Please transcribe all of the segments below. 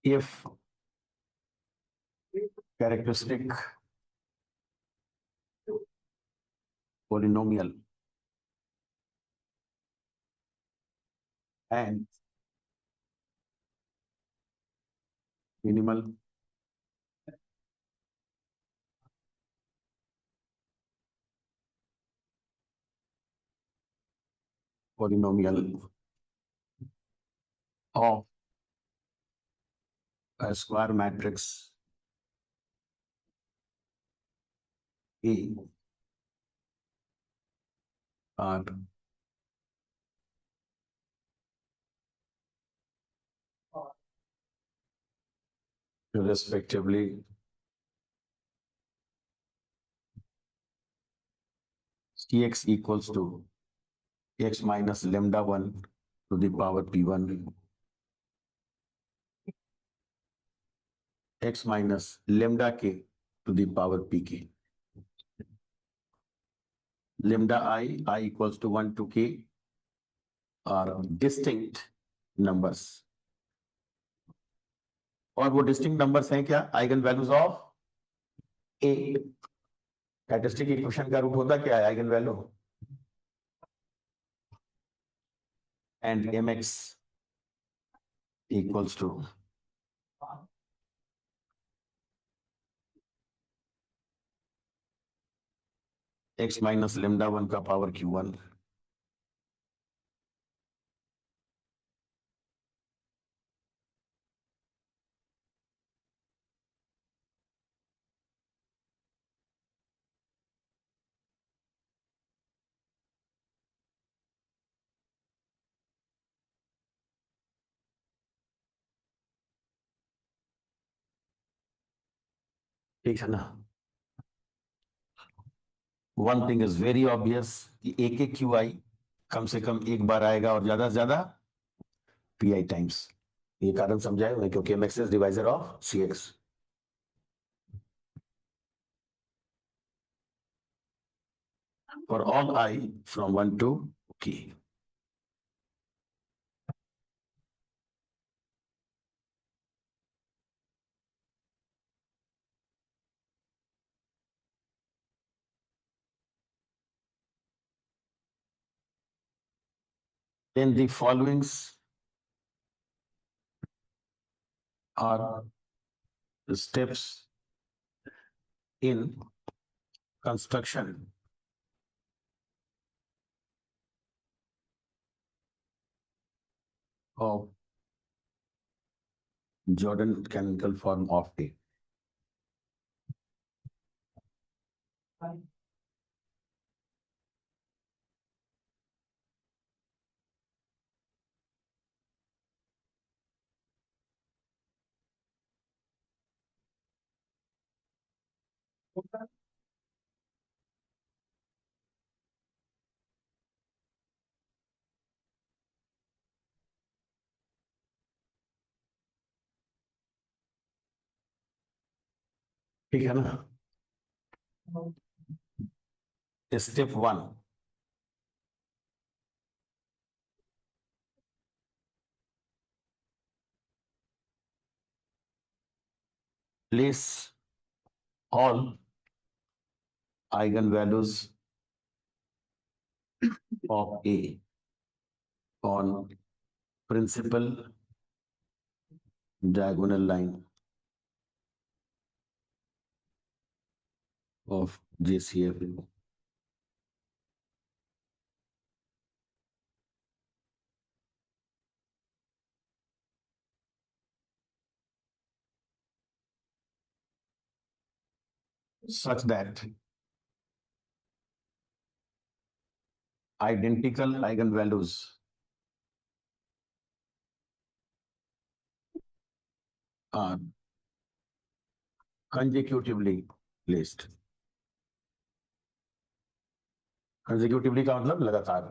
if characteristic polynomial and minimal polynomial of a square matrix A are respectively Cx equals to x minus lambda 1 to the power p1, x minus lambda k to the power pk. Lambda I equals to 1 to k are distinct numbers. और वो distinct numbers हैं क्या? Eigen values of A. Characteristic equation का root होता क्या है? Eigen value. And mx equals to x minus lambda 1 का power q1 ठीक है ना. One thing is very obvious कि एक एक क्यू आई कम से कम एक बार आएगा और ज्यादा से ज्यादा पी आई टाइम्स. ये कारण समझाए हुए क्योंकि M X is divisor of C X. For all I from 1 to k. Then the followings are the steps in construction of Jordan canonical form of A. ठीक है ना. Step 1, place all eigenvalues of A on principal diagonal line of JCF. Such that identical eigenvalues are consecutively placed. Consecutively का मतलब लगातार.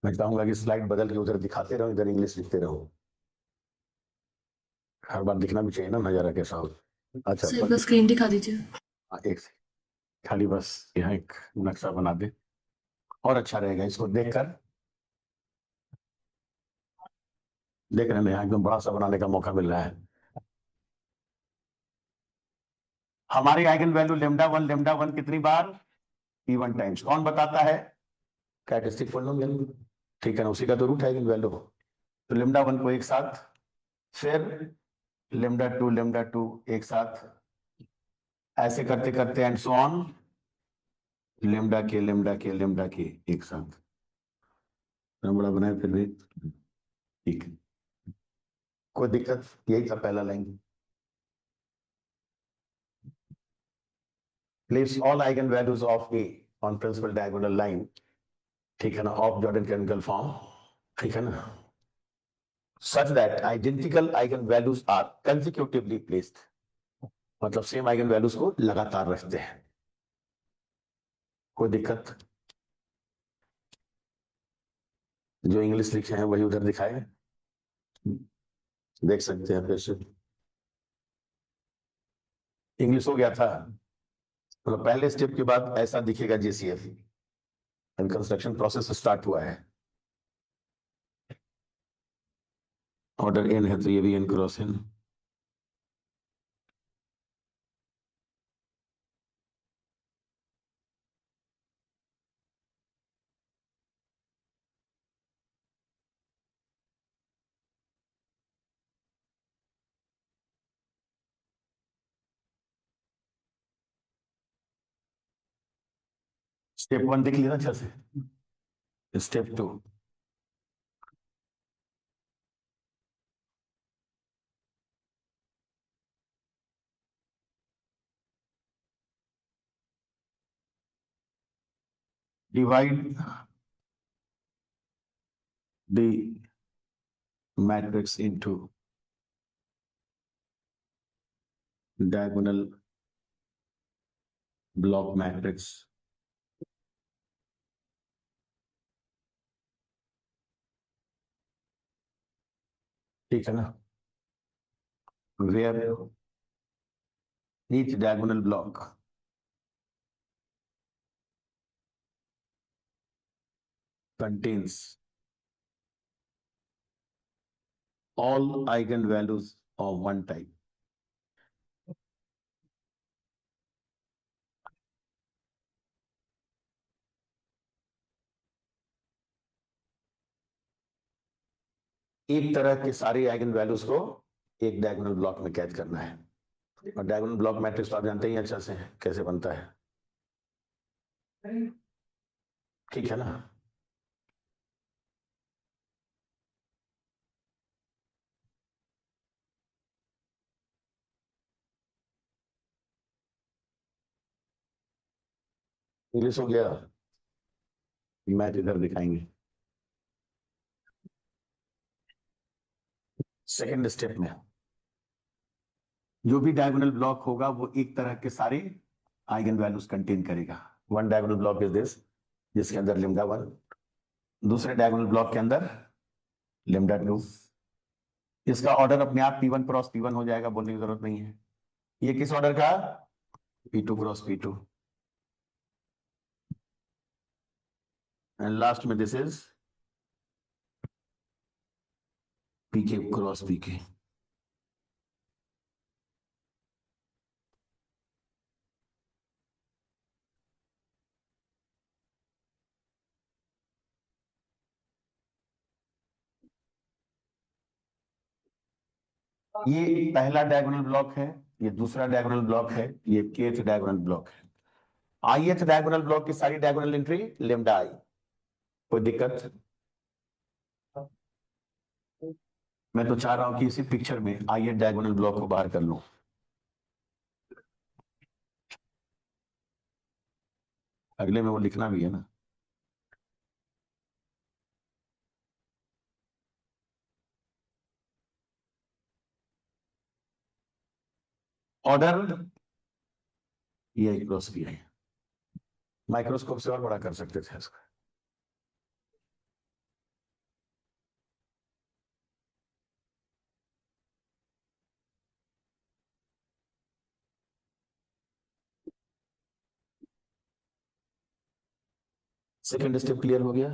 मैं चाहूंगा कि slide बदल के उधर दिखाते रहो, इधर इंग्लिश लिखते रहो. हर बार दिखना भी चाहिए ना नजारा कैसा हो। अच्छा सर बस स्क्रीन दिखा दीजिए। एक से खाली बस यहाँ एक नक्शा बना दे और अच्छा रहेगा इसको देखकर। देख रहे हैं यहाँ एकदम बड़ा सा बनाने का मौका मिल रहा है। हमारी आइगन वैल्यू लेमडा वन कितनी बार? p1 times. कौन बताता है? Characteristic polynomial. ठीक है ना, उसी का तो रूट है आइगन वैल्यू। तो लेमडा वन को एक साथ, फिर लेमडा टू एक साथ, ऐसे करते करते एंड सो ऑन लेमडा के एक साथ। बड़ा बनाए फिर भी ठीक है, कोई दिक्कत? यही था पहला line. Place all eigen values of A on principal diagonal line, ठीक है ना, ऑफ जॉर्डन कैनोनिकल फॉर्म, ठीक है ना, such that identical eigen values are consecutively placed, मतलब सेम आइगन वैल्यूज को लगातार रखते हैं। कोई दिक्कत? जो इंग्लिश लिखे हैं वही उधर दिखाए, देख सकते हैं फिर से। इंग्लिश हो गया था, मतलब पहले स्टेप के बाद ऐसा दिखेगा JCF, and construction process start हुआ है। ऑर्डर एन है तो ये भी N cross N. Step one दिख लिया ना अच्छे से। Step two, divide the matrix into diagonal block matrix, ठीक है ना, where each diagonal block contains all eigenvalues of one type। एक तरह के सारे आइगन वैल्यूज को एक डायगोनल ब्लॉक में कैद करना है। और डायगोनल ब्लॉक मैट्रिक्स तो आप जानते ही अच्छा से कैसे बनता है, ठीक है ना। इंग्लिश हो गया, मैथ इधर दिखाएंगे। सेकेंड स्टेप में जो भी डायगोनल ब्लॉक होगा वो एक तरह के सारे आइगन वैल्यूज कंटेन करेगा। One diagonal block is this, जिसके अंदर लेमडा वन, दूसरे डायगोनल ब्लॉक के अंदर लेमडा टू। इसका ऑर्डर अपने आप P1 क्रॉस P1 हो जाएगा, बोलने की जरूरत नहीं है। ये किस ऑर्डर का? P2 cross P2। And last में this is PK cross PK। ये पहला डायगोनल ब्लॉक है, ये दूसरा डायगोनल ब्लॉक है, ये kth डायगोनल ब्लॉक है। ith डायगोनल ब्लॉक की सारी डायगोनल एंट्री लेमडा आई। कोई दिक्कत? मैं तो चाह रहा हूं कि इसी पिक्चर में ith डायगोनल ब्लॉक को बाहर कर लूं। अगले में वो लिखना भी है ना। ऑर्डर ये क्रॉस भी है, माइक्रोस्कोप से और बड़ा कर सकते थे इसका। सेकेंड स्टेप क्लियर हो गया,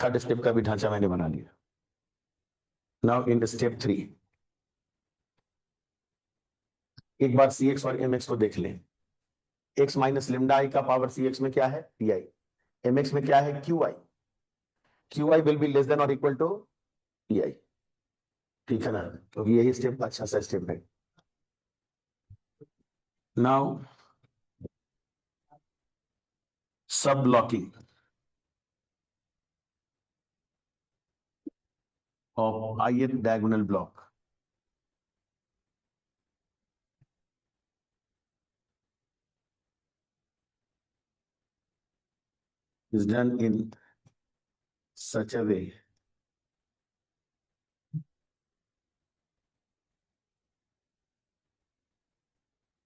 थर्ड स्टेप का भी ढांचा मैंने बना लिया। नाउ इन स्टेप 3 एक बार सी एक्स और एम एक्स को देख लें। एक्स माइनस लिमडा आई का पावर सी एक्स में क्या है, पी आई, एम एक्स में क्या है, Q I. Q I will be less than और इक्वल टू पी आई, ठीक है ना, तो यही स्टेप अच्छा सा स्टेप है। नाउ सब blocking of ith diagonal block is done in such a way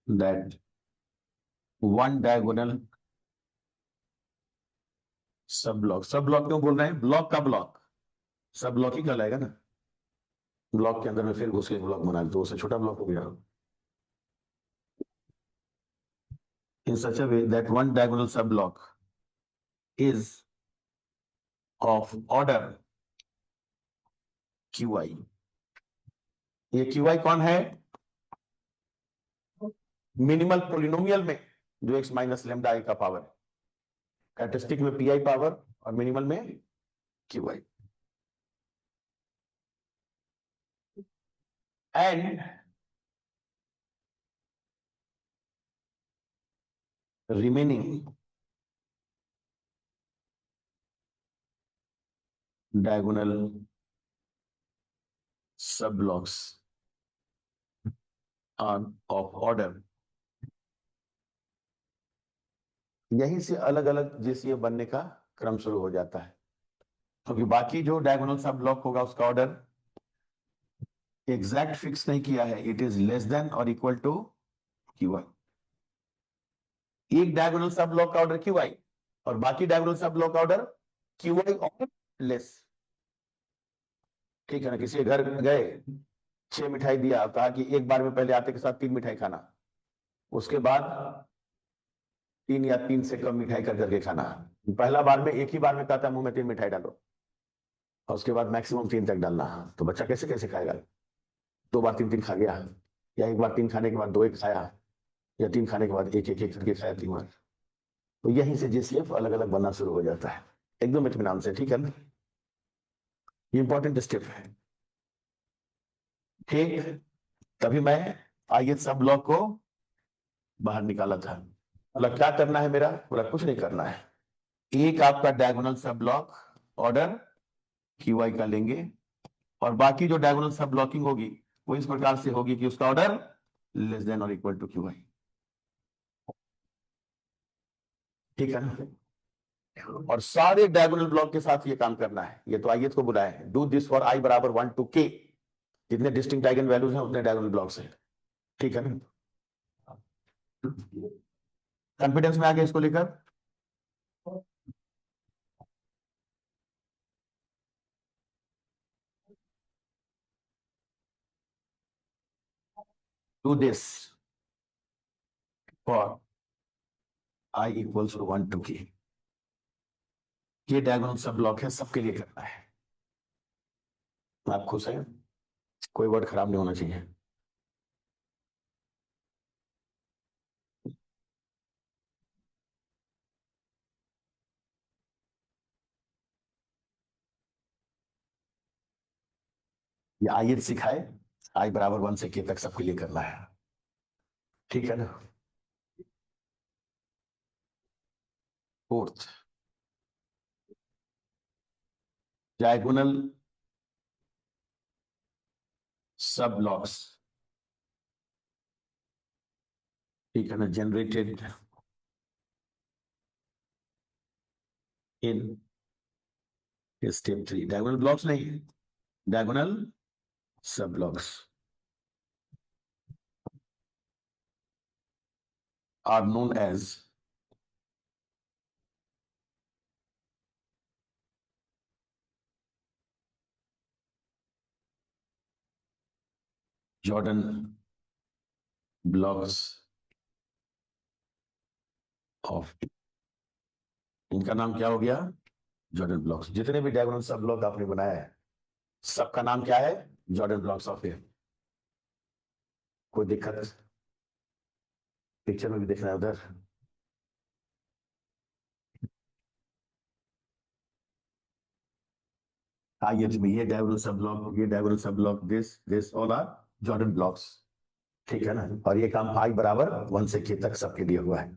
that one diagonal सब ब्लॉक क्यों बोल रहे हैं, ब्लॉक का ब्लॉक सब ब्लॉक ही कहलाएगा ना, ब्लॉक के अंदर में फिर घुस के ब्लॉक बना दो, उससे छोटा ब्लॉक हो गया। in such a way that one diagonal sub block is of order qi। ये qi कौन है, मिनिमल पोलिनोमियल में जो एक्स माइनस लेमडा आई का पावर है, कैरेक्टरिस्टिक में पी आई पावर और मिनिमल में Q I. And remaining diagonal सब ब्लॉक्स आर ऑफ ऑर्डर, यहीं से अलग अलग जेसीए बनने का क्रम शुरू हो जाता है, क्योंकि बाकी जो डायगोनल सब ब्लॉक होगा उसका ऑर्डर एग्जैक्ट फिक्स नहीं किया है, इट इज लेस देन और इक्वल टू क्यू आई। एक डायगोनल सब ब्लॉक का ऑर्डर क्यू आई और बाकी डायगोनल सब ब्लॉक का ऑर्डर क्यू आई और लेस, ठीक है ना। किसी के घर गए, 6 मिठाई दिया, कहा कि एक बार में पहले आते के साथ 3 मिठाई खाना, उसके बाद 3 या 3 से कम मिठाई कर करके खाना। पहला बार में एक ही बार में कहता मुंह में 3 मिठाई डालो और उसके बाद मैक्सिमम 3 तक डालना, तो बच्चा कैसे कैसे खाएगा, 2 बार 3 खा गया, या एक बार 3 खाने के बाद 2 एक खाया, या 3 खाने के बाद एक करके खाया 3 बार, तो यहीं से जेसीएफ अलग अलग बनना शुरू हो जाता है, एकदम इत्मीनान से, ठीक है ना। ये इंपॉर्टेंट स्टेप है, ठीक। तभी मैं आइए सब ब्लॉक को बाहर निकाला था। बोला क्या करना है मेरा, बोला कुछ नहीं करना है, एक आपका diagonal sub block order Q I का लेंगे और बाकी जो डायगोनल सब ब्लॉकिंग होगी वो इस प्रकार से होगी कि उसका ऑर्डर लेस देन और इक्वल टू क्यू आई, ठीक है ना। और सारे डायगोनल ब्लॉक के साथ ये काम करना है, ये तो आइए को बुलाया है, डू दिस फॉर आई बराबर 1 to k, जितने डिस्टिंक्ट आइगन वैल्यूज हैं उतने डायगोनल ब्लॉक्स हैं, ठीक है ना। कॉन्फिडेंस में आ गया इसको लेकर, do this for I equals to 1 to k, ये डायगोनल सब ब्लॉक है, सबके लिए करना है। आप खुश हैं, कोई वर्ड खराब नहीं होना चाहिए। ये आई सिखाए, आई बराबर 1 से k तक सबके लिए करना है, ठीक है ना। फोर्थ, डायगोनल सब ब्लॉक्स, ठीक है ना, generated in step 3, diagonal blocks नहीं, डायगोनल सब blocks are known as Jordan blocks of, इनका नाम क्या हो गया, जॉर्डन ब्लॉक्स, जितने भी डायगोनल सब ब्लॉक आपने बनाया है सबका नाम क्या है? जॉर्डन ब्लॉक्स ऑफ ए। कोई दिक्कत? पिक्चर में भी देखना है उधर। हाँ, ये डायगोनल सब ब्लॉक, ये diagonal sub block, this all are Jordan blocks. ठीक है ना? और ये काम आई बराबर 1 से k तक सबके लिए हुआ है।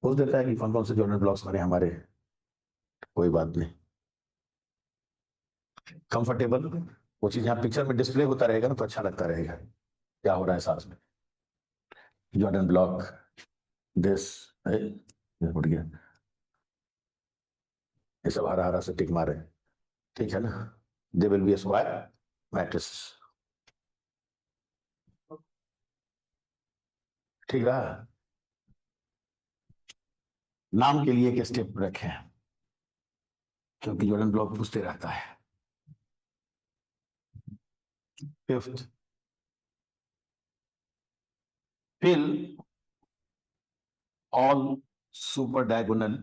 पूछ देता है कि कौन कौन से जॉर्डन ब्लॉक्स बने हमारे। कोई बात नहीं, कंफर्टेबल। वो चीज यहाँ पिक्चर में डिस्प्ले होता रहेगा ना तो अच्छा लगता रहेगा क्या हो रहा है साथ में। जॉर्डन ब्लॉक, दिस उठ गया, ये सब हरा हरा से टिक मारे। ठीक है ना? They will be square matrix. ठीक है। नाम के लिए एक स्टेप रखे हैं क्योंकि जॉर्डन ब्लॉक पूछते रहता है। Fifth, fill all super diagonal,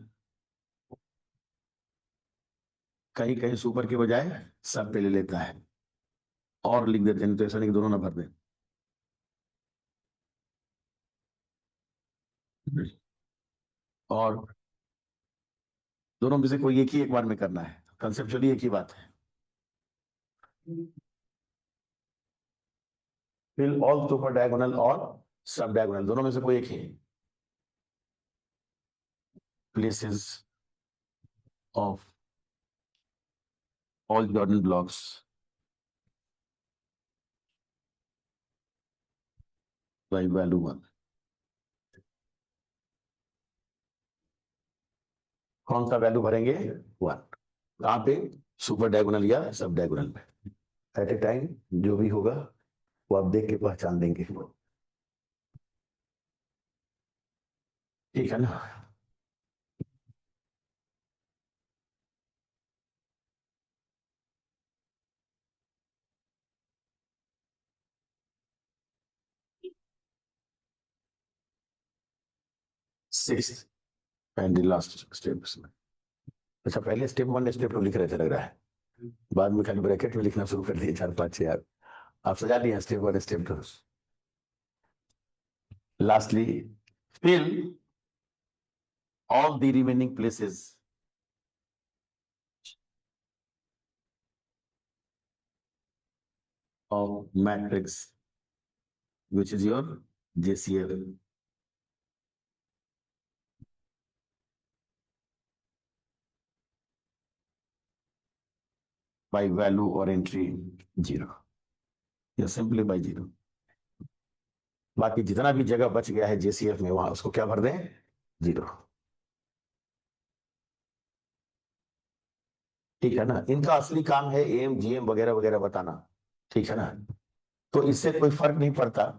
कहीं कहीं सुपर के बजाय सब पे ले लेता है और लिख देते हैं, तो ऐसा नहीं कि दोनों ना भर दें। और दोनों में से कोई एक ही एक बार में करना है, कंसेप्चुअली एक ही बात है। फिल ऑल सुपर डायगोनल और सब डायगोनल, दोनों में से कोई एक ही places of all Jordan blocks by value 1। कौन सा वैल्यू भरेंगे? 1। कहाँ पे? सुपर डायगोनल या सब डायगोनल में। एट ए टाइम जो भी होगा वो आप देख के पहचान देंगे। ठीक है ना? Six and the last step में। अच्छा, पहले स्टेप 1 स्टेप 2 लिख रहे थे लग रहा है, बाद में खाली ब्रैकेट में लिखना शुरू कर दिए 4 5 6 यार। आप सजा लिए step 1 step 2। Lastly, fill all the remaining places of matrix which is your JCF by value or entry 0 या सिंपली बाई 0। बाकी जितना भी जगह बच गया है JCF में वहां उसको क्या भर दें? 0। ठीक है ना? इनका असली काम है AM GM वगैरह वगैरह बताना। ठीक है ना? तो इससे कोई फर्क नहीं पड़ता